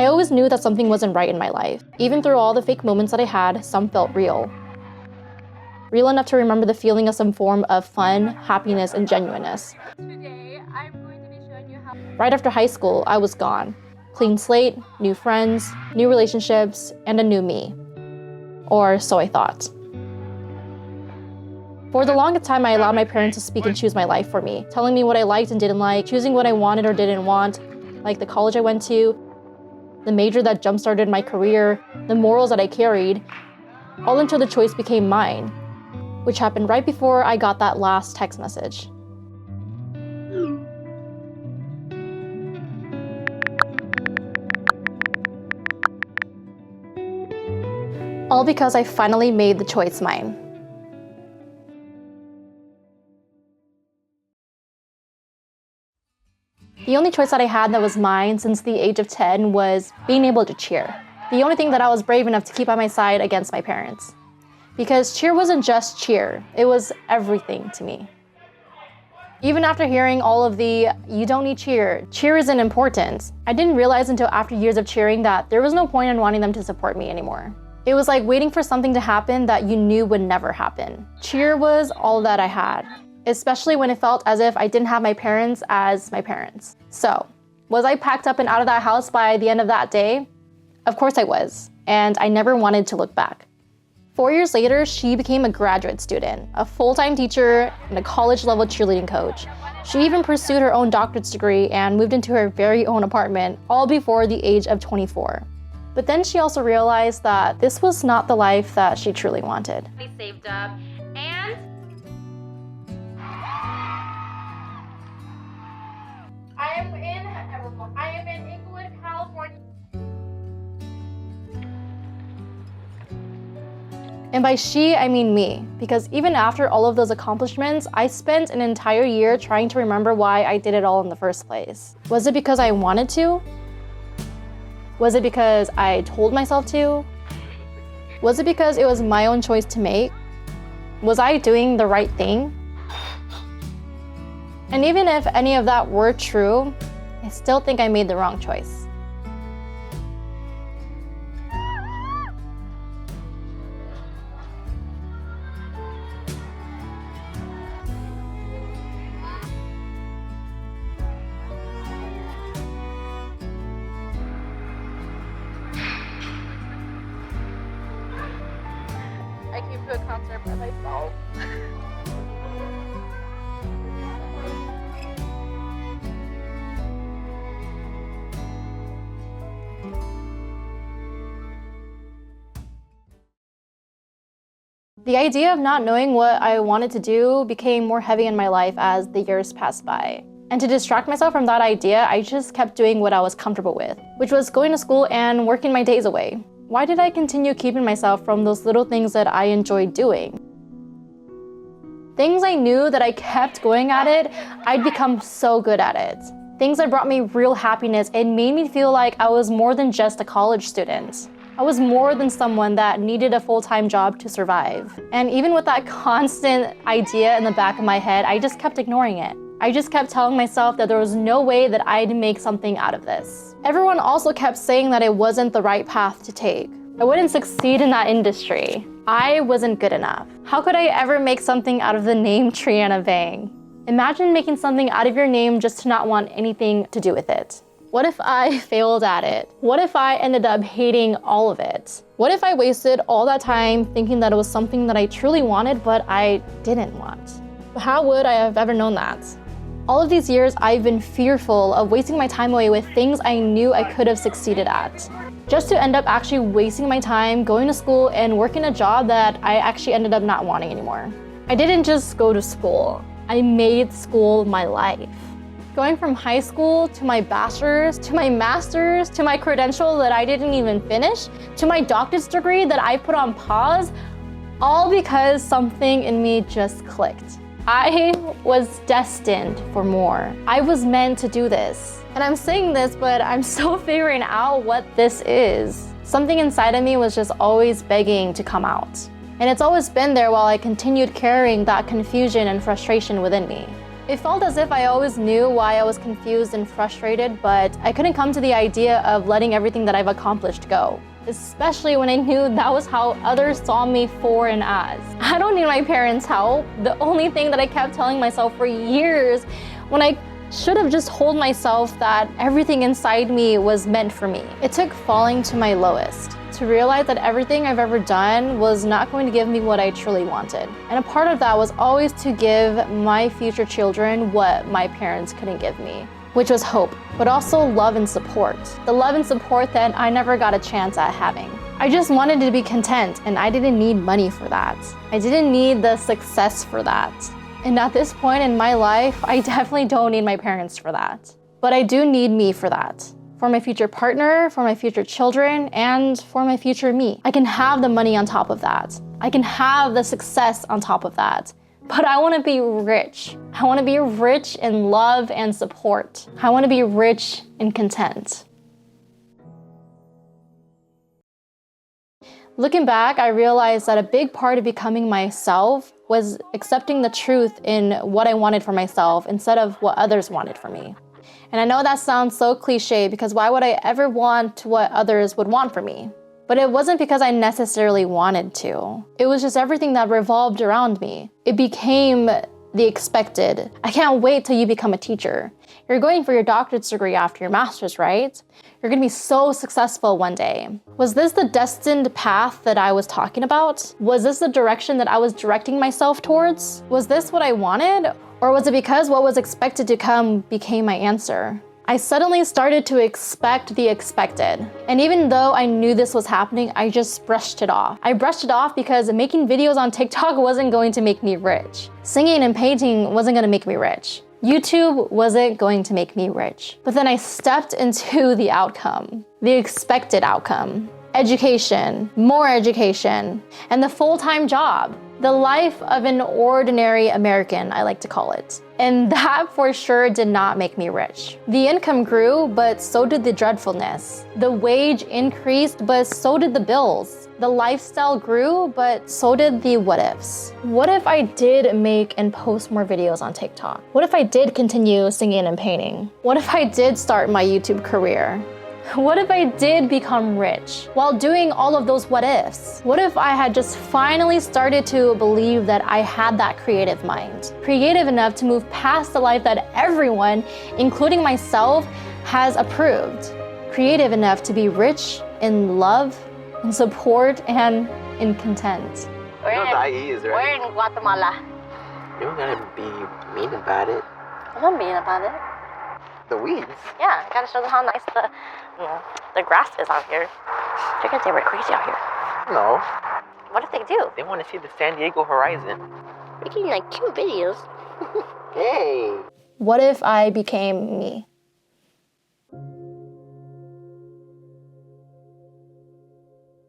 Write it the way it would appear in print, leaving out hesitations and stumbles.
I always knew that something wasn't right in my life. Even through all the fake moments that I had, some felt real. Real enough to remember the feeling of some form of fun, happiness, and genuineness. Today, I'm going to be showing you how... Right after high school, I was gone. Clean slate, new friends, new relationships, and a new me. Or so I thought. For the longest time, I allowed my parents to speak and choose my life for me, telling me what I liked and didn't like, choosing what I wanted or didn't want, like the college I went to, the major that jump-started my career, the morals that I carried, all until the choice became mine, which happened right before I got that last text message. All because I finally made the choice mine. The only choice that I had that was mine since the age of 10 was being able to cheer. The only thing that I was brave enough to keep by my side against my parents. Because cheer wasn't just cheer, it was everything to me. Even after hearing all of the, you don't need cheer, cheer isn't important, I didn't realize until after years of cheering that there was no point in wanting them to support me anymore. It was like waiting for something to happen that you knew would never happen. Cheer was all that I had. Especially when it felt as if I didn't have my parents as my parents. So, was I packed up and out of that house by the end of that day? Of course I was, and I never wanted to look back. 4 years later, she became a graduate student, a full-time teacher, and a college-level cheerleading coach. She even pursued her own doctorate's degree and moved into her very own apartment, all before the age of 24. But then she also realized that this was not the life that she truly wanted. I saved up, and I am in Inglewood, California. And by she, I mean me, because even after all of those accomplishments, I spent an entire year trying to remember why I did it all in the first place. Was it because I wanted to? Was it because I told myself to? Was it because it was my own choice to make? Was I doing the right thing? And even if any of that were true, I still think I made the wrong choice. I came to a concert by myself. The idea of not knowing what I wanted to do became more heavy in my life as the years passed by. And to distract myself from that idea, I just kept doing what I was comfortable with, which was going to school and working my days away. Why did I continue keeping myself from those little things that I enjoyed doing? Things I knew that I kept going at it, I'd become so good at it. Things that brought me real happiness and made me feel like I was more than just a college student. I was more than someone that needed a full-time job to survive. And even with that constant idea in the back of my head, I just kept ignoring it. I just kept telling myself that there was no way that I'd make something out of this. Everyone also kept saying that it wasn't the right path to take. I wouldn't succeed in that industry. I wasn't good enough. How could I ever make something out of the name Triana Vang? Imagine making something out of your name just to not want anything to do with it. What if I failed at it? What if I ended up hating all of it? What if I wasted all that time thinking that it was something that I truly wanted, but I didn't want? How would I have ever known that? All of these years, I've been fearful of wasting my time away with things I knew I could have succeeded at, just to end up actually wasting my time going to school and working a job that I actually ended up not wanting anymore. I didn't just go to school. I made school my life. Going from high school to my bachelor's, to my master's, to my credential that I didn't even finish, to my doctorate degree that I put on pause, all because something in me just clicked. I was destined for more. I was meant to do this. And I'm saying this, but I'm still figuring out what this is. Something inside of me was just always begging to come out. And it's always been there while I continued carrying that confusion and frustration within me. It felt as if I always knew why I was confused and frustrated, but I couldn't come to the idea of letting everything that I've accomplished go. Especially when I knew that was how others saw me for and as. I don't need my parents' help. The only thing that I kept telling myself for years, when I should have just told myself that everything inside me was meant for me. It took falling to my lowest to realize that everything I've ever done was not going to give me what I truly wanted. And a part of that was always to give my future children what my parents couldn't give me, which was hope, but also love and support. The love and support that I never got a chance at having. I just wanted to be content, and I didn't need money for that. I didn't need the success for that. And at this point in my life, I definitely don't need my parents for that. But I do need me for that. For my future partner, for my future children, and for my future me. I can have the money on top of that. I can have the success on top of that. But I want to be rich. I want to be rich in love and support. I want to be rich in content. Looking back, I realized that a big part of becoming myself was accepting the truth in what I wanted for myself instead of what others wanted for me. And I know that sounds so cliche because why would I ever want what others would want for me? But it wasn't because I necessarily wanted to. It was just everything that revolved around me. It became the expected. I can't wait till you become a teacher. You're going for your doctorate's degree after your master's, right? You're gonna be so successful one day. Was this the destined path that I was talking about? Was this the direction that I was directing myself towards? Was this what I wanted? Or was it because what was expected to come became my answer? I suddenly started to expect the expected. And even though I knew this was happening, I just brushed it off. I brushed it off because making videos on TikTok wasn't going to make me rich. Singing and painting wasn't gonna make me rich. YouTube wasn't going to make me rich. But then I stepped into the outcome, the expected outcome. Education, more education, and the full-time job. The life of an ordinary American, I like to call it. And that for sure did not make me rich. The income grew, but so did the dreadfulness. The wage increased, but so did the bills. The lifestyle grew, but so did the what ifs. What if I did make and post more videos on TikTok? What if I did continue singing and painting? What if I did start my YouTube career? What if I did become rich while doing all of those what ifs? What if I had just finally started to believe that I had that creative mind? Creative enough to move past the life that everyone, including myself, has approved. Creative enough to be rich in love, in support, and in content. You know what IE is, right? We're in Guatemala. You don't gotta be mean about it. I'm not being about it. The weeds. Yeah, gotta show them how nice the grass is out here. They're gonna think we're crazy out here. No. What if they do? They want to see the San Diego horizon. Making like cute videos. Hey. What if I became me?